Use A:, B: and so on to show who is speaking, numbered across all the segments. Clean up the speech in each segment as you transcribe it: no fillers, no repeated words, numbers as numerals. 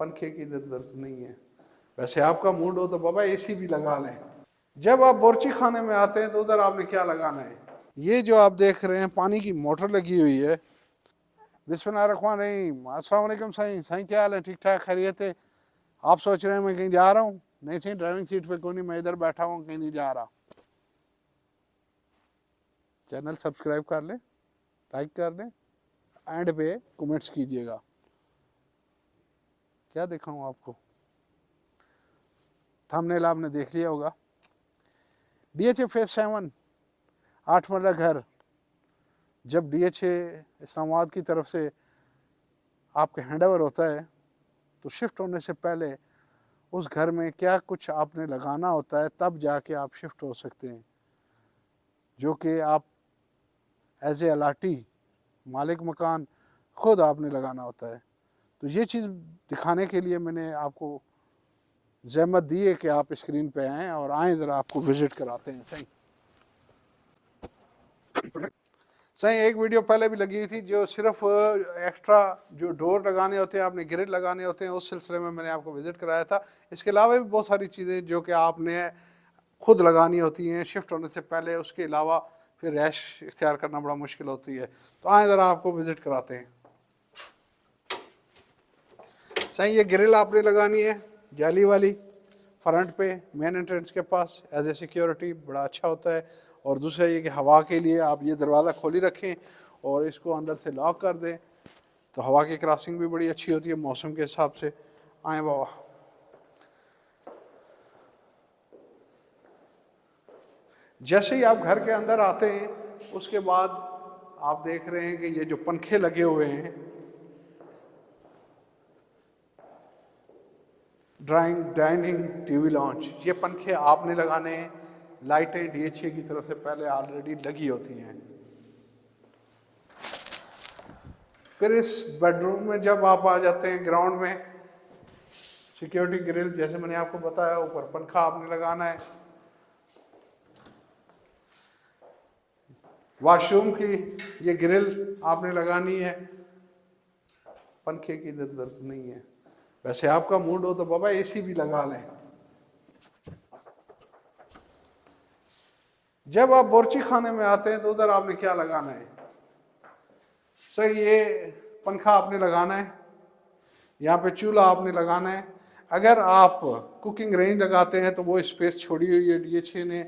A: पंखे की जरूरत नहीं है। वैसे आपका मूड हो तो बाबा एसी भी लगा लें। जब आप बोर्ची खाने में आते हैं तो उधर आपने क्या लगाना है, ये जो आप देख रहे हैं पानी की मोटर लगी हुई है। बिस्मिल्लाहिर्रहमानिर्रहीम। अस्सलाम वालेकुम साईं। साईं क्या हाल है, ठीक ठाक खैरियत है? आप सोच रहे हैं मैं कहीं जा रहा हूँ? नहीं सही, ड्राइविंग सीट पे कोई नहीं, मैं इधर बैठा हूँ, कहीं नहीं जा रहा। चैनल सब्सक्राइब कर लें, लाइक कर दें, एंड पे कमेंट्स कीजिएगा। क्या दिखाऊँ आपको, थंबनेल आपने देख लिया होगा। DHA फेज 7 8 मरला घर। जब DHA इस्लामाबाद की तरफ से आपके हैंडओवर होता है तो शिफ्ट होने से पहले उस घर में क्या कुछ आपने लगाना होता है, तब जाके आप शिफ्ट हो सकते हैं, जो कि आप एज ए अलाटी मालिक मकान खुद आपने लगाना होता है। तो ये चीज़ दिखाने के लिए मैंने आपको ज़हमत दी है कि आप स्क्रीन पे आएँ और आएँ ज़रा आपको विज़िट कराते हैं। सही सही एक वीडियो पहले भी लगी हुई थी, जो सिर्फ एक्स्ट्रा जो डोर लगाने होते हैं, आपने ग्रिल लगाने होते हैं, उस सिलसिले में मैंने आपको विज़िट कराया था। इसके अलावा भी बहुत सारी चीज़ें जो कि आपने खुद लगानी होती हैं शिफ्ट होने से पहले, उसके अलावा फिर रैश इख्तियार करना बड़ा मुश्किल होती है। तो आए ज़रा आपको विज़िट कराते हैं। सही ये ग्रिल आपने लगानी है जाली वाली, फ्रंट पे मेन एंट्रेंस के पास, एज ए सिक्योरिटी बड़ा अच्छा होता है। और दूसरा ये कि हवा के लिए आप ये दरवाज़ा खोली रखें और इसको अंदर से लॉक कर दें, तो हवा की क्रॉसिंग भी बड़ी अच्छी होती है मौसम के हिसाब से। आए बाबा, जैसे ही आप घर के अंदर आते हैं उसके बाद आप देख रहे हैं कि ये जो पंखे लगे हुए हैं, डाइनिंग टीवी लॉन्च, ये पंखे आपने लगाने हैं। लाइटें DHA की तरफ से पहले ऑलरेडी लगी होती हैं। फिर इस बेडरूम में जब आप आ जाते हैं, ग्राउंड में सिक्योरिटी ग्रिल जैसे मैंने आपको बताया, ऊपर पंखा आपने लगाना है। वॉशरूम की ये ग्रिल आपने लगानी है, पंखे की जरूरत नहीं है। वैसे आपका मूड हो तो बाबा एसी भी लगा लें। जब आप बोर्ची खाने में आते हैं तो उधर आपने क्या लगाना है, सर ये पंखा आपने लगाना है, यहाँ पे चूल्हा आपने लगाना है। अगर आप कुकिंग रेंज लगाते हैं तो वो स्पेस छोड़ी हुई है DHA ने,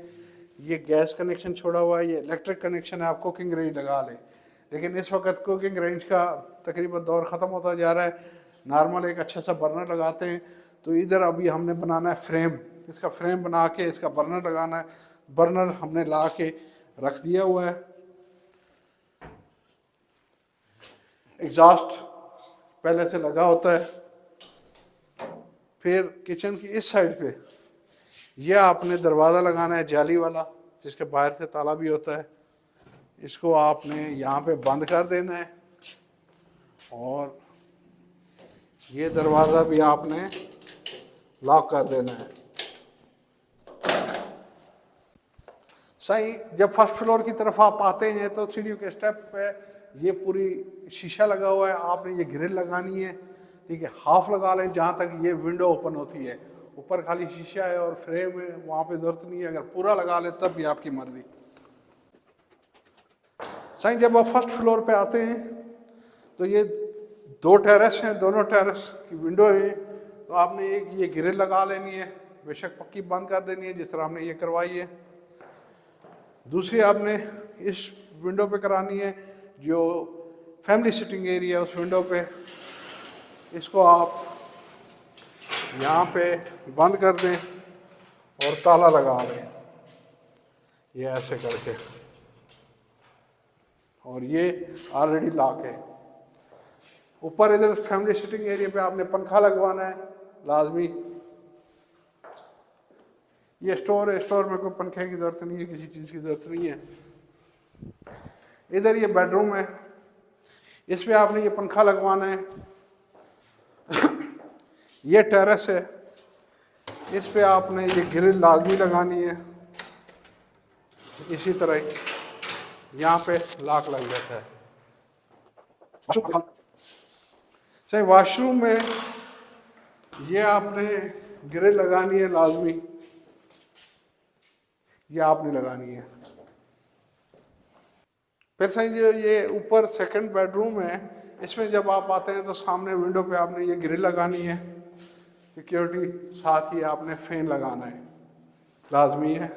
A: ये गैस कनेक्शन छोड़ा हुआ है, ये इलेक्ट्रिक कनेक्शन है, आप कुकिंग रेंज लगा लें। लेकिन इस वक्त कुकिंग रेंज का तकरीबन दौर ख़त्म होता जा रहा है, नॉर्मल एक अच्छा सा बर्नर लगाते हैं। तो इधर अभी हमने बनाना है फ्रेम, इसका फ्रेम बना के इसका बर्नर लगाना है। बर्नर हमने ला के रख दिया हुआ है। एग्जॉस्ट पहले से लगा होता है। फिर किचन की इस साइड पे यह आपने दरवाज़ा लगाना है जाली वाला, जिसके बाहर से ताला भी होता है। इसको आपने यहाँ पे बंद कर देना है और ये दरवाज़ा भी आपने लॉक कर देना है। सही जब फर्स्ट फ्लोर की तरफ आप आते हैं तो सीढ़ियों के स्टेप पे ये पूरी शीशा लगा हुआ है, आपने ये ग्रिल लगानी है। ठीक है, हाफ लगा लें जहाँ तक ये विंडो ओपन होती है, ऊपर खाली शीशा है और फ्रेम है, वहाँ पे जरूरत नहीं है। अगर पूरा लगा लें तब भी आपकी मर्जी। सही जब आप फर्स्ट फ्लोर पे आते हैं तो ये 2 टेरेस हैं, दोनों टेरेस की विंडो है, तो आपने एक ये ग्रिल लगा लेनी है, बेशक पक्की बंद कर देनी है जिस तरह हमने ये करवाई है। दूसरी आपने इस विंडो पे करानी है जो फैमिली सिटिंग एरिया, उस विंडो पे इसको आप यहाँ पे बंद कर दें और ताला लगा दें, ये ऐसे करके। और ये ऑलरेडी लॉक है। ऊपर इधर फैमिली सिटिंग एरिया पे आपने पंखा लगवाना है लाजमी। ये स्टोर है, स्टोर में कोई पंखे की ज़रूरत नहीं है, किसी चीज़ की ज़रूरत नहीं है। इधर ये बेडरूम है, इस पे आपने ये पंखा लगवाना है। ये टेरेस है, इस पे आपने ये ग्रिल लाजमी लगानी है। इसी तरह यहाँ पे लॉक लग जाता है। सही वॉशरूम में ये आपने ग्रिल लगानी है लाजमी, ये आपने लगानी है। फिर सही जो ये ऊपर सेकंड बेडरूम है, इसमें जब आप आते हैं तो सामने विंडो पे आपने ये ग्रिल लगानी है सिक्योरिटी, साथ ही आपने फैन लगाना है, लाजमी है।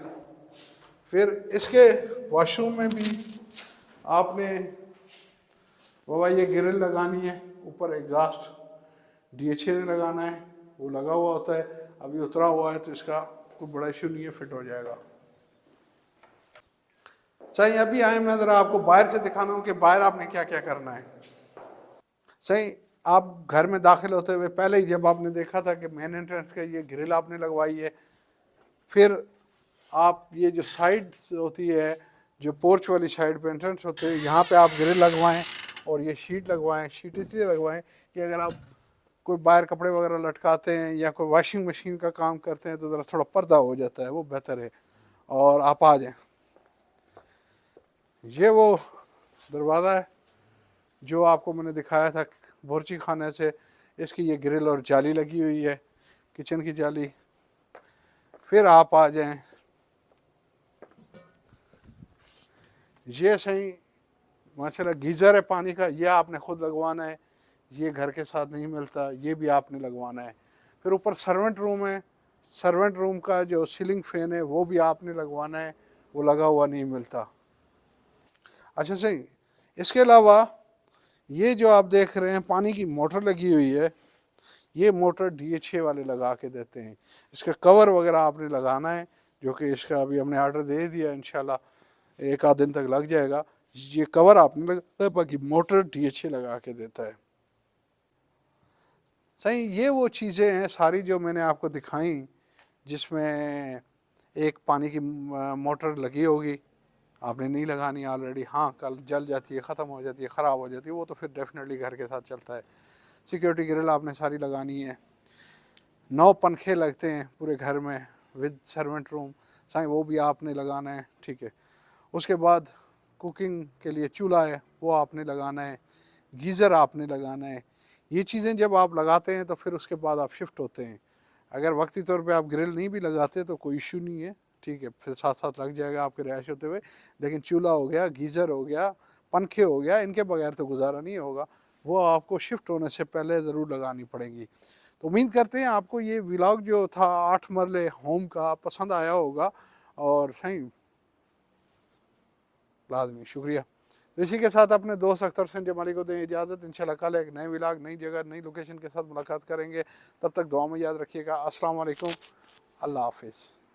A: फिर इसके वॉशरूम में भी आपने बाबा ये ग्रिल लगानी है, ऊपर एग्जॉस्ट DHA ने लगाना है, वो लगा हुआ होता है, अभी उतरा हुआ है तो इसका कोई बड़ा इशू नहीं है, फिट हो जाएगा। सही, अभी आए मैं ज़रा आपको बाहर से दिखाना हूँ कि बाहर आपने क्या क्या करना है। सही, आप घर में दाखिल होते हुए पहले ही जब आपने देखा था कि मेन एंट्रेंस का ये ग्रिल आपने लगवाई है, फिर आप ये जो साइड होती है, जो पोर्च वाली साइड पे एंट्रेंस होते हैं, यहाँ पे आप ग्रिल लगवाएं और ये शीट लगवाएं। शीट इसलिए लगवाएं कि अगर आप कोई बाहर कपड़े वगैरह लटकाते हैं या कोई वॉशिंग मशीन का काम करते हैं तो ज़रा थोड़ा पर्दा हो जाता है, वो बेहतर है। और आप आ जाएं, ये वो दरवाज़ा है जो आपको मैंने दिखाया था बोर्ची खाने से, इसकी ये ग्रिल और जाली लगी हुई है, किचन की जाली। फिर आप आ जाएं, ये सही माशाल्लाह गीज़र है पानी का, ये आपने खुद लगवाना है, ये घर के साथ नहीं मिलता, ये भी आपने लगवाना है। फिर ऊपर सर्वेंट रूम है, सर्वेंट रूम का जो सीलिंग फैन है वो भी आपने लगवाना है, वो लगा हुआ नहीं मिलता। अच्छा सही, इसके अलावा ये जो आप देख रहे हैं पानी की मोटर लगी हुई है, ये मोटर DHA वाले लगा के देते हैं। इसका कवर वगैरह आपने लगाना है, जो कि इसका अभी हमने ऑर्डर दे दिया, इंशाल्लाह एक आध दिन तक लग जाएगा। ये कवर आपने लगा, बाकी मोटर DHA लगा के देता है। सही, ये वो चीज़ें हैं सारी जो मैंने आपको दिखाई, जिसमें एक पानी की मोटर लगी होगी, आपने नहीं लगानी ऑलरेडी, हाँ कल जल जाती है, ख़त्म हो जाती है, ख़राब हो जाती है, वो तो फिर डेफिनेटली घर के साथ चलता है। सिक्योरिटी ग्रिल आपने सारी लगानी है। 9 पंखे लगते हैं पूरे घर में विद सर्वेंट रूम, साईं वो भी आपने लगाना है, ठीक है। उसके बाद कुकिंग के लिए चूल्हा है, वो आपने लगाना है, गीज़र आपने लगाना है। ये चीज़ें जब आप लगाते हैं तो फिर उसके बाद आप शिफ्ट होते हैं। अगर वक्ती तौर पे आप ग्रिल नहीं भी लगाते तो कोई इशू नहीं है, ठीक है, फिर साथ साथ लग जाएगा आपके रहायश होते हुए। लेकिन चूल्हा हो गया, गीज़र हो गया, पंखे हो गया, इनके बगैर तो गुजारा नहीं होगा, वो आपको शिफ्ट होने से पहले ज़रूर लगानी पड़ेंगी। तो उम्मीद करते हैं आपको ये व्लॉग जो था 8 मरले होम का पसंद आया होगा, और सही लाजमी शुक्रिया। तो इसी के साथ अपने दोस्त अख्तर हुसैन जमाली को दें इजाज़त। इंशाल्लाह कल एक नए व्लॉग, नई जगह, नई लोकेशन के साथ मुलाकात करेंगे। तब तक दुआ में याद रखिएगा। अस्सलाम वालेकुम, अल्लाह हाफिज़।